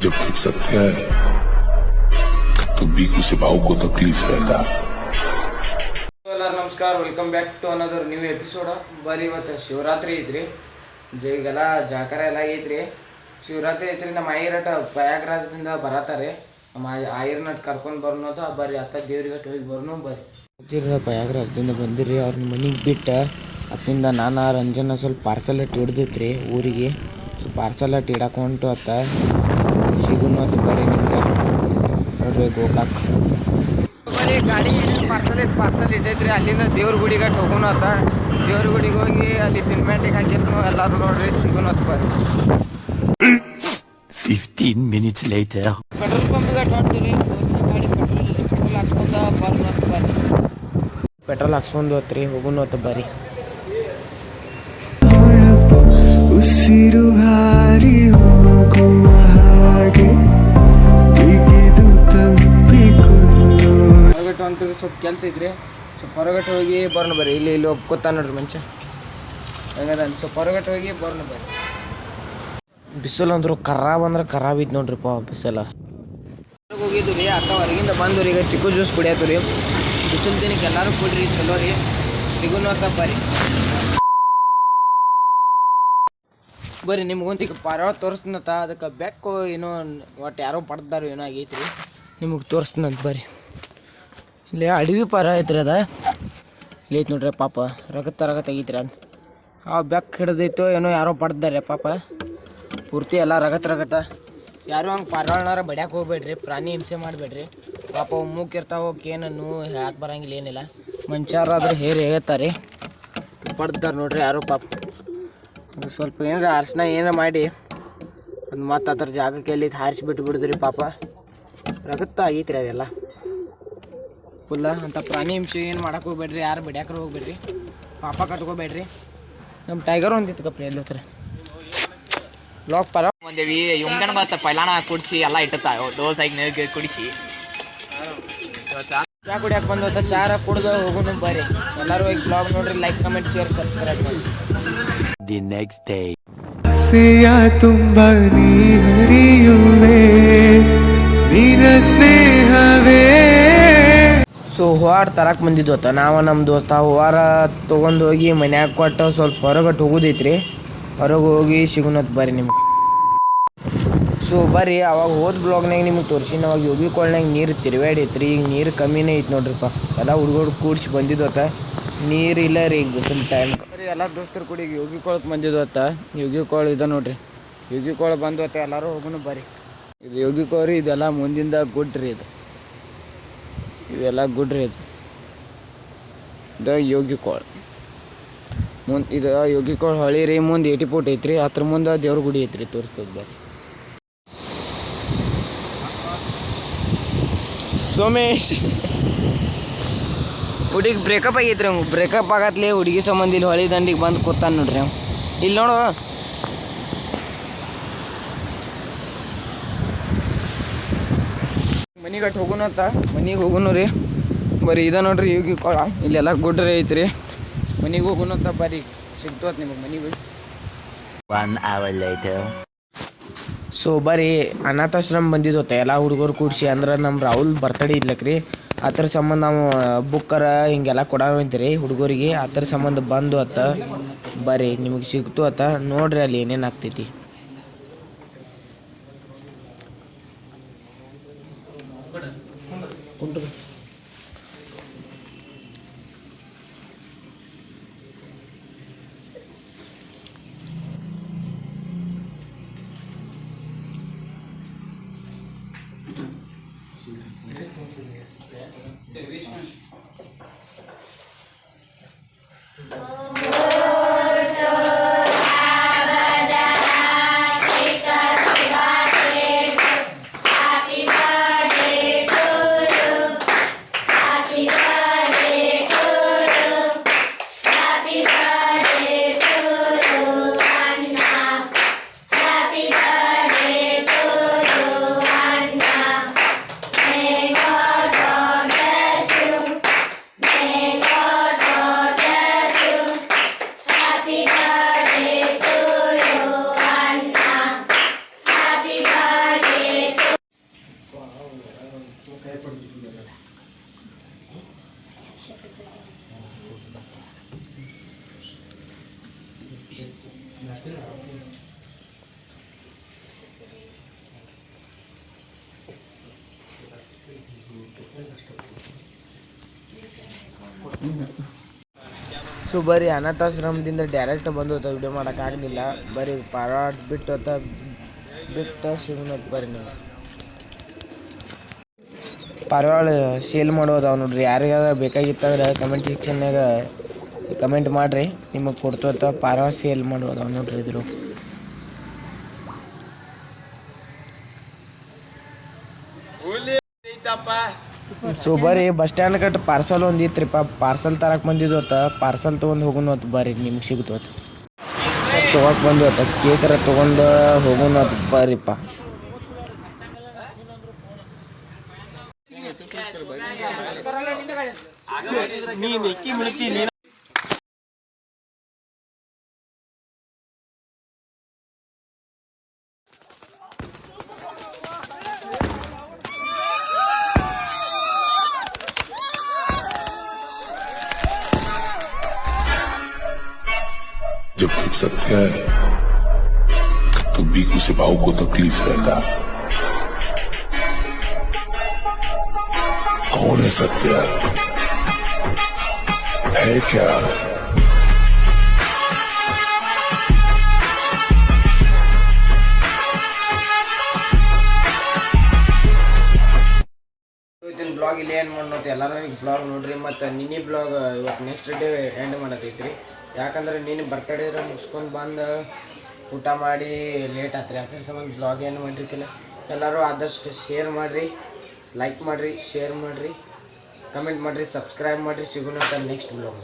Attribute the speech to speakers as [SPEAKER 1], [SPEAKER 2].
[SPEAKER 1] जब खुद सत्य है तो भी किसी भाव को तकलीफ रहता है.
[SPEAKER 2] ಎಲ್ಲರೂ ನಮಸ್ಕಾರ, welcome back to another new episode. ಬರೀ ಇವತ್ತು ಶಿವರಾತ್ರಿ ಐತ್ರಿ, ಈಗೆಲ್ಲ ಜಾಕರ ಎಲ್ಲ ಐತ್ರಿ. ಶಿವರಾತ್ರಿ ಐತ್ರಿ. ನಮ್ಮ ಆಯಿರಟ ಪ್ರಯಾಗ್ರಾಜದಿಂದ ಬರತ್ತಾರೆ. ನಮ್ಮ ಆಯಿರ್ನಟ್ ಕರ್ಕೊಂಡು ಬರ್ನೋದು ಬರ್ರಿ, ಅತ್ತ ದೇವ್ರಿಗಟ್ಟು ಹೋಗಿ ಬರ್ನು ಬರ್ರಿ. ಪ್ರಯಾಗ್ರಾಜದಿಂದ ಬಂದಿರಿ, ಅವ್ರನ್ನ ಮನೆಗೆ ಬಿಟ್ಟು ಅತ್ತಿಂದ ನಾನು ರಂಜನ ಸ್ವಲ್ಪ ಪಾರ್ಸಲ್ ಅಟ್ಟು ಹಿಡ್ದೈತ್ರಿ ಊರಿಗೆ. ಸೊ ಪಾರ್ಸಲ್ ಅಟ್ಟು ಇಡಕ್ಕೆ ಹೊಂಟು ಅತ್ತ ಸಿಗುನು ಅತ್ತ ಬರ್ರಿ. ನಿಮ್ಗೆ ನೋಡ್ರಿ ಗೋಕಾಕ್ ಬರೀ ಗಾಡಿ ಪಾರ್ಸಲ್ ಇಟ್ಟೈತ್ರಿ. ಅಲ್ಲಿಂದ ದೇವ್ರ ಗುಡಿಗೆ ಹೋಗೋಣ ಅತ್ತ. ದೇವ್ರ ಗುಡಿಗೆ ಹೋಗಿ ಅಲ್ಲಿ ಸಿನಿಮ್ಯಾಟಿಕ್ ಹಾಕಿರ್ನು ಎಲ್ಲರೂ ನೋಡ್ರಿ ಸಿಗೋಣ ಅತ್ತ ಬರ್ರಿ.
[SPEAKER 3] 15 minutes later.
[SPEAKER 2] ಪೆಟ್ರೋಲ್ ಪಂಪಿಗೆ ಹೊಂಟಿರಿ. ಗಾಡಿ ಪೆಟ್ರೋಲ್ ಹಾಕ್ಸ್ಕೊಂಡ ಬರ್ರಿ ಅಂತ ಬರ್ರಿ. ಪೆಟ್ರೋಲ್ ಹಾಕ್ಸ್ಕೊಂಡು ಹೋತ್ರಿ, ಹೋಗೋಣ ಅತ್ತ ಬರ್ರಿ.
[SPEAKER 4] ಉಸಿರು ಹಾರಿ ಹೋಗುವ ಹಾಗೆ ಬಿಗಿದು ತಪ್ಪಿಕೊಂಡು
[SPEAKER 2] ಹೊರಗಟ್ಟು ಹೊಂಟಿರಿ. ಸ್ವಲ್ಪ ಕೆಲಸ ಐತ್ರಿ, ಸ್ವಲ್ಪ ಹೊರಗಟ್ಟು ಹೋಗಿ ಬರ್ನ ಬರ್ರಿ. ಇಲ್ಲಿ ಒಪ್ಕೋತಾ ನೋಡ್ರಿ ಮನುಷ್ಯ ಹೆಂಗದ. ಸ್ವಲ್ಪ ಹೊರಗಟ್ಟು ಹೋಗಿ ಬರ್ನ ಬರ್ರಿ. ಬಿಸಿಲು ಅಂದ್ರು ಖರಾಬ್ ಅಂದ್ರೆ ಖರಾಬ್ ಐತಿ ನೋಡ್ರಿಪ್ಪ ಬಿಸಿಲ. ಹೋಗಿದ್ದು ರೀ, ಅತ್ತ ಹೊರಗಿಂದ ಬಂದು ರೀ. ಈಗ ಚಿಕ್ಕು ಜ್ಯೂಸ್ ಕುಡಿಯತ್ತು ರೀ. ಬಿಸಿಲು ದಿನಕ್ಕೆ ಎಲ್ಲರೂ ಕುಡ್ರಿ, ಚಲೋ ರೀ. ಸಿಗುನು ಅಂತ ಬರ್ರಿ. ಬರ್ರಿ ನಿಮ್ಗಂತ ಈಗ ಪಾರಾವ ತೋರಿಸ್ತೀನತ್ತ. ಅದಕ್ಕೆ ಬೆಕ್ಕು ಏನೋ ಒಟ್ಟು ಯಾರೋ ಪಡ್ದಾರೋ ಏನೋ ಆಗೈತಿ ರೀ. ನಿಮಗೆ ತೋರಿಸ್ತೀನಂತ ಬರ್ರಿ. ಇಲ್ಲಿ ಅಡವಿ ಪಾರ ಐತ್ರಿ. ಅದ ಇಲ್ಲಿ ಐತಿ ನೋಡ್ರಿ. ಪಾಪ ರಗತ್ತ ಆಗೈತ್ರಿ. ಅದು ಆ ಬೆಕ್ಕು ಹಿಡ್ದೈತೋ ಏನೋ ಯಾರೋ ಪಡ್ದಾರೆ ಪಾಪ. ಪೂರ್ತಿ ಎಲ್ಲ ರಗತ್ತ. ಯಾರು ಹಂಗೆ ಪಾರಾಳ್ನಾರ ಬಡ್ಯಾಕೆ ಹೋಗ್ಬೇಡ್ರಿ, ಪ್ರಾಣಿ ಹಿಂಸೆ ಮಾಡಬೇಡ್ರಿ. ಪಾಪ ಮೂಕಿರ್ತಾವೆ, ಏನನ್ನು ಹೇಳಕ್ಕೆ ಬರಂಗಿಲ್ಲ, ಏನಿಲ್ಲ. ಮನುಷ್ಯರಾದ್ರೆ ಹೇರಿ ಹೇಳ್ತಾರೆ, ಪಡ್ದಾರೆ ನೋಡ್ರಿ ಯಾರೋ ಪಾಪ. ಅದು ಸ್ವಲ್ಪ ಏನಾರ ಅರ್ಶಿನ ಏನಾರ ಮಾಡಿ ಅದು ಮತ್ತು ಅದ್ರ ಜಾಗಕ್ಕೆ ಎಲ್ಲಿ ಹಾರಿಸ್ಬಿಟ್ಟು ಬಿಡಿದ್ರಿ ಪಾಪ. ರಗತ್ತ ಆಗೈತ್ರಿ ಅದೆಲ್ಲ ಫುಲ್ಲ. ಅಂತ ಪ್ರಾಣಿ ಹಿಂಸೆ ಏನು ಮಾಡಕ್ಕೆ ಹೋಗ್ಬೇಡ್ರಿ, ಯಾರು ಬಡ್ಯಾಕ್ರೆ ಹೋಗ್ಬೇಡ್ರಿ, ಪಾಪ ಕಟ್ಕೋಬೇಡ್ರಿ. ನಮ್ಮ ಟೈಗರ್ ಒಂದಿತ್ತು ಕಪ್ರಿ ಎಲ್ಲಿ ಹೋಗ್ತಾರೆ ಬ್ಲಾಕ್ ಪರ
[SPEAKER 5] ಒಂದೇವಿ ಯುಂಗನ ಮತ್ತು ಪೈಲಾಣ ಕುಡಿಸಿ ಎಲ್ಲ ಇಟ್ಟುತ್ತಾವೆ. ಡೋಸ್ ಆಗಿ ನೀರು ಕುಡಿಸಿ
[SPEAKER 2] ಚಾ ಕುಡಿಯಕ್ಕೆ ಬಂದು ಹೋಗ್ತಾ. ಚಾರ ಕುಡ್ದು ಹೋಗೋಣ ಬರ್ರಿ. ಎಲ್ಲರೂ ಹೋಗಿ ಬ್ಲಾಗ್ ನೋಡ್ರಿ, ಲೈಕ್ ಕಮೆಂಟ್ ಶೇರ್ ಸಬ್ಸ್ಕ್ರೈಬ್ ಮಾಡಿ.
[SPEAKER 3] The next day.
[SPEAKER 4] ಆಸೆಯ ತುಂಬ ನೀ ಹರಿಯುವೆ ನಿನ ಸ್ನೇಹವೇ.
[SPEAKER 2] ಸೊ ಹೂವಾರ ತರಕ್ಕೆ ಬಂದಿದ್ದು ಹೊತ್ತ ನಾವು ನಮ್ಮ ದೋಸ್ತ. ಹೂವಾರ ತೊಗೊಂಡು ಹೋಗಿ ಮನ್ಯಾಗ ಕೊಟ್ಟು ಸ್ವಲ್ಪ ಹೊರಗಟ್ಟು ಹೋಗೋದೈತ್ರಿ. ಹೊರಗೆ ಹೋಗಿ ಸಿಗೋಣತ್ ಬರ್ರಿ ನಿಮ್ಗೆ. ಸೊ ಬರ್ರಿ, ಅವಾಗ ಹೋದ ಬ್ಲಾಗ್ನಾಗ ನಿಮ್ಗೆ ತೋರಿಸಿನ. ಅವಾಗ ಯೋಗಿ ಕೊಳ್ನಾಗ ನೀರು ತಿರುವಾಡೈತ್ರಿ. ಈಗ ನೀರು ಕಮ್ಮಿನೇ ಐತಿ ನೋಡ್ರಿಪ್ಪ. ಎಲ್ಲ ಹುಡುಗರು ಕೂಡ್ಸಿ ಬಂದಿದ್ದು ಹೊತ್ತ. ನೀರು ಇಲ್ಲ ರೀ ಈಗ ಬಿಸಿಲು ಟೈಮ್. ಬರೀ ಎಲ್ಲ ದೋಸ್ತರು ಕೂಡ ಈಗ ಯೋಗಿ ಕೊಳಕ್ಕೆ ಬಂದಿದ್ದು ಹೊತ್ತ. ಯೋಗಿ ಕೋಳ ಇದೆ ನೋಡ್ರಿ. ಯೋಗಿ ಕೋಳ ಬಂದು ಹೊತ್ತ ಎಲ್ಲರೂ ಹೋಗೋಣ ಬರ್ರಿ. ಇದು ಯೋಗಿ ಕೋಳ ರೀ. ಇದೆಲ್ಲ ಮುಂದಿಂದ ಗುಡ್ರಿ. ಇದೆಲ್ಲ ಗುಡ್ರಿ. ಇದು ಯೋಗಿ ಕೋಳ ಮುಂದೆ. ಇದು ಯೋಗಿ ಕೋಳ ಹೊಳಿ ರೀ. ಮುಂದೆ 80 ಫೂಟ್ ಐತ್ರಿ. ಅದ್ರ ಮುಂದೆ ದೇವ್ರ ಗುಡಿ ಐತ್ರಿ, ತೋರಿಸ್ಬೋದು ಬರ್ರಿ. ಸೋಮೇಶ್ ಹುಡುಗಿ ಬ್ರೇಕಪ್ ಆಗೈತ್ರಿ. ಅವ್ನು ಬ್ರೇಕಪ್ ಆಗತ್ಲಿ ಹುಡುಗಿ ಸಂಬಂಧ ಇಲ್ಲಿ ಹೊಳಿ ದಂಡಿಗೆ ಬಂದು ಕೂತಾನ ನೋಡ್ರಿ. ಅವ್ನು ಇಲ್ಲಿ ನೋಡು. ಮನೆಗೆ ಅಟ್ಟು ಹೋಗೋಣ ಅಂತ. ಮನೆಗೆ ಹೋಗೋಣ ರೀ ಬರ್ರಿ. ಇದ ನೋಡ್ರಿ ಯೋಗಿ ಕೊಳ. ಇಲ್ಲೆಲ್ಲ ಗುಡ್ರಿ ಐತ್ರಿ. ಮನೆಗೆ ಹೋಗೋಣ ಅಂತ ಬರ್ರಿ. ಸಿಗ್ತು ಅಂತ ನಿಮಗೆ ಮನೆಗೆ.
[SPEAKER 3] 1 hour later.
[SPEAKER 2] ಸೊ ಬರ್ರಿ, ಅನಾಥಾಶ್ರಮ ಬಂದಿದ್ದೋತ ಎಲ್ಲ ಹುಡುಗರು ಕೂಡಿಸಿ. ಅಂದ್ರೆ ನಮ್ಮ ರಾಹುಲ್ ಬರ್ತಡೇ ಇದ್ಲಕ್ರಿ. ಅದ್ರ ಸಂಬಂಧ ನಾವು ಬುಕ್ಕರ ಹಿಂಗೆಲ್ಲ ಕೊಡವಂತೀರಿ ಹುಡುಗರಿಗೆ. ಅದ್ರ ಸಂಬಂಧ ಬಂದು ಅತ್ತ ಬರ್ರಿ, ನಿಮಗೆ ಸಿಗ್ತು ಅತ್ತ ನೋಡ್ರಿ ಅಲ್ಲಿ ಏನೇನು ಆಗ್ತೈತಿ. ಸೊ ಬರೀ ಅನಾಥಾಶ್ರಮದಿಂದ ಡೈರೆಕ್ಟ್ ಬಂದು ವಿಡಿಯೋ ಮಾಡೋಕ್ಕಾಗಲಿಲ್ಲ. ಬರೀ ಪಾರಾಟ ಬಿಟ್ಟು ಸಿಗೋಣ ಬರ್ರಿ. ನೀವು ಪಾರಿವಾಳ ಸೇಲ್ ಮಾಡೋದಾವ ನೋಡ್ರಿ. ಯಾರಿಗಾರ ಬೇಕಾಗಿತ್ತಂದ್ರೆ ಕಮೆಂಟ್ ಸೆಕ್ಷನ್ನಾಗ ಕಮೆಂಟ್ ಮಾಡಿರಿ, ನಿಮಗೆ ಕೊಡ್ತೋತ. ಪಾರಿವಾಳ ಸೇಲ್ ಮಾಡೋದಾವ ನೋಡ್ರಿ ಇದ್ರು. ಸೊ ಬರ್ರಿ ಬಸ್ ಸ್ಟ್ಯಾಂಡ್ ಕಟ್ಟು ಪಾರ್ಸಲ್ ಒಂದು ಇತ್ರಿಪ್ಪ. ಪಾರ್ಸಲ್ ತರಕ್ಕೆ ಬಂದಿದ್ದೋತ. ಪಾರ್ಸಲ್ ತೊಗೊಂಡು ಹೋಗೋಣ ಬರ್ರಿ, ನಿಮ್ಗೆ ಸಿಗ್ತೋತ. ತೊಗೊಳಕ್ಕೆ ಬಂದೋತ. ಕೇಕರ ತೊಗೊಂಡು ಹೋಗೋಣ ಬರ್ರಿಪ್ಪ.
[SPEAKER 1] जब तक सत्य है तो बीकू से भाव को तकलीफ रहता। कौन है सत्य? है क्या?
[SPEAKER 2] ಇವತ್ತಿನ ಬ್ಲಾಗ್ ಇಲ್ಲಿ ಏನು ಮಾಡೋದು. ಎಲ್ಲರೂ ಈಗ ಬ್ಲಾಗ್ ನೋಡ್ರಿ. ಮತ್ತು ನಿನ್ನೆ ಬ್ಲಾಗ್ ಇವತ್ತು ನೆಕ್ಸ್ಟ್ ಡೇ ಎಂಡ್ ಮಾಡೋದೈತ್ರಿ. ಯಾಕಂದ್ರೆ ನೀನು ಬರ್ತಡೇ ಮುಗಿಸ್ಕೊಂಡು ಬಂದು ಊಟ ಮಾಡಿ ಲೇಟ್ ಆತ್ರಿ. ಅದ್ರ ಸಂಬಂಧ ಬ್ಲಾಗ್ ಏನು ಮಾಡಿರ್ಕಿಲ್ಲ. ಎಲ್ಲರೂ ಆದಷ್ಟು ಶೇರ್ ಮಾಡಿರಿ, ಲೈಕ್ ಮಾಡಿರಿ, ಶೇರ್ ಮಾಡಿರಿ, ಕಮೆಂಟ್ ಮಾಡಿರಿ, ಸಬ್ಸ್ಕ್ರೈಬ್ ಮಾಡಿರಿ. ಸಿಗೋಣ ನೆಕ್ಸ್ಟ್ ಬ್ಲಾಗ್.